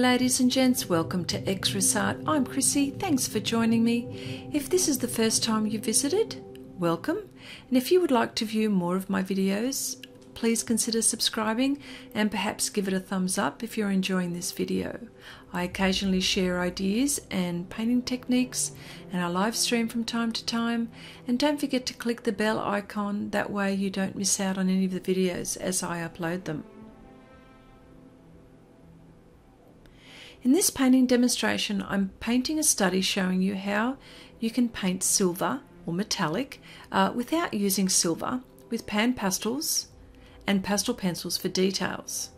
ladies and gents, welcome to Xrissart. I'm Chrissy, thanks for joining me. If this is the first time you visited, welcome. And if you would like to view more of my videos, please consider subscribing and perhaps give it a thumbs up if you're enjoying this video. I occasionally share ideas and painting techniques, and I live stream from time to time. And don't forget to click the bell icon, that way you don't miss out on any of the videos as I upload them. In this painting demonstration, I'm painting a study showing you how you can paint silver or metallic without using silver with PanPastels and pastel pencils for details.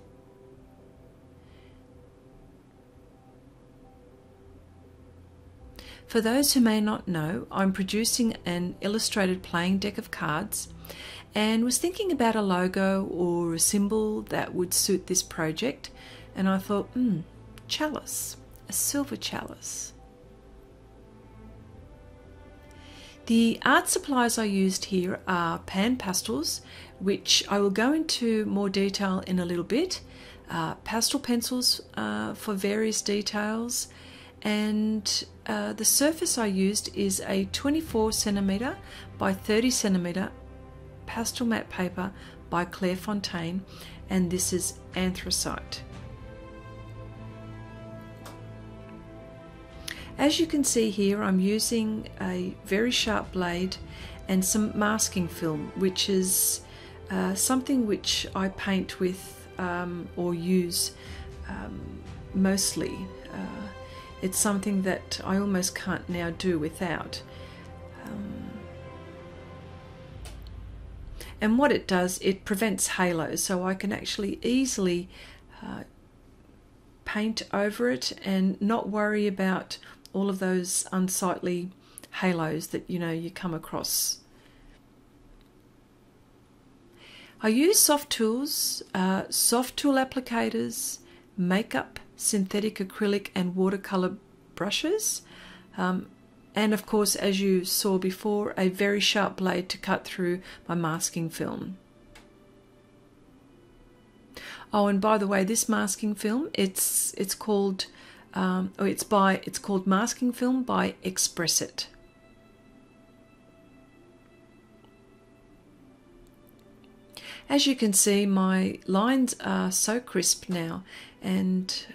For those who may not know, I'm producing an illustrated playing deck of cards and was thinking about a logo or a symbol that would suit this project, and I thought, chalice, a silver chalice. The art supplies I used here are PanPastels, which I will go into more detail in a little bit, pastel pencils for various details, and the surface I used is a 24 centimeter by 30 centimeter Pastelmat paper by Clairefontaine, and this is anthracite. As you can see here, I'm using a very sharp blade and some masking film, which is something which I paint with or use mostly. It's something that I almost can't now do without. And what it does, it prevents halos, so I can actually easily paint over it and not worry about all of those unsightly halos that you come across. I use Sofft Tools, Sofft Tool applicators, makeup, synthetic acrylic and watercolor brushes, and of course, as you saw before, a very sharp blade to cut through my masking film. Oh, and by the way, this masking film, it's called masking film by Xrissart. As you can see, my lines are so crisp now, and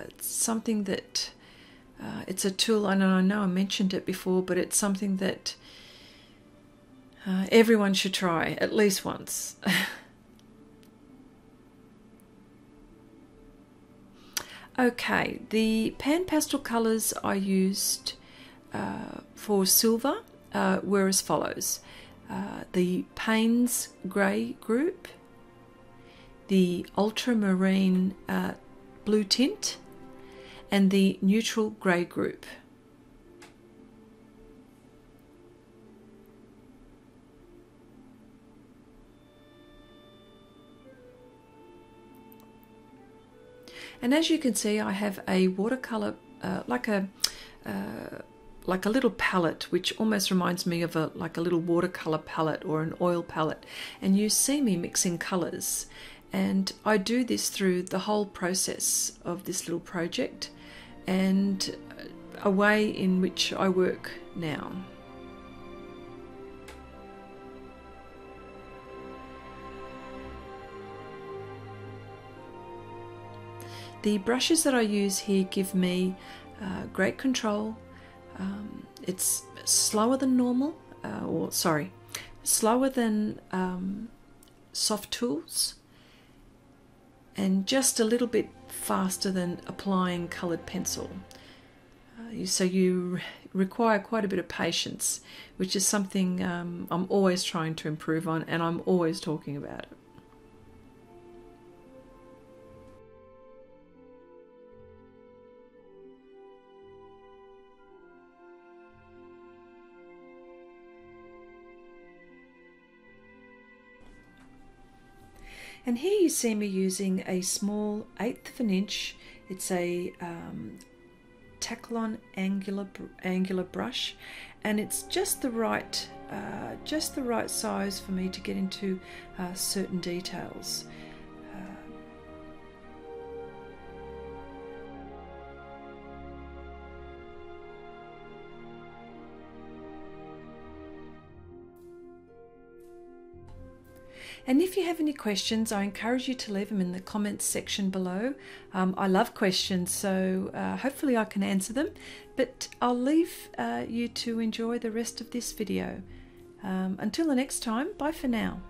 it's something that it's a tool, and I know I mentioned it before, but it's something that everyone should try at least once. Okay, the PanPastel colours I used for silver were as follows. The Paynes grey group, the Ultramarine Blue tint, and the neutral grey group. And as you can see, I have a watercolor, like a little palette, which almost reminds me of a little watercolor palette or an oil palette. And you see me mixing colors, and I do this through the whole process of this little project and a way in which I work now. The brushes that I use here give me great control. It's slower than normal, slower than Sofft Tools, and just a little bit faster than applying coloured pencil. So you require quite a bit of patience, which is something I'm always trying to improve on, and I'm always talking about it. And here you see me using a small 1/8 of an inch. It's a Taklon angular brush, and it's just the right size for me to get into certain details. And if you have any questions, I encourage you to leave them in the comments section below. I love questions, so hopefully I can answer them, but I'll leave you to enjoy the rest of this video. Until the next time, bye for now.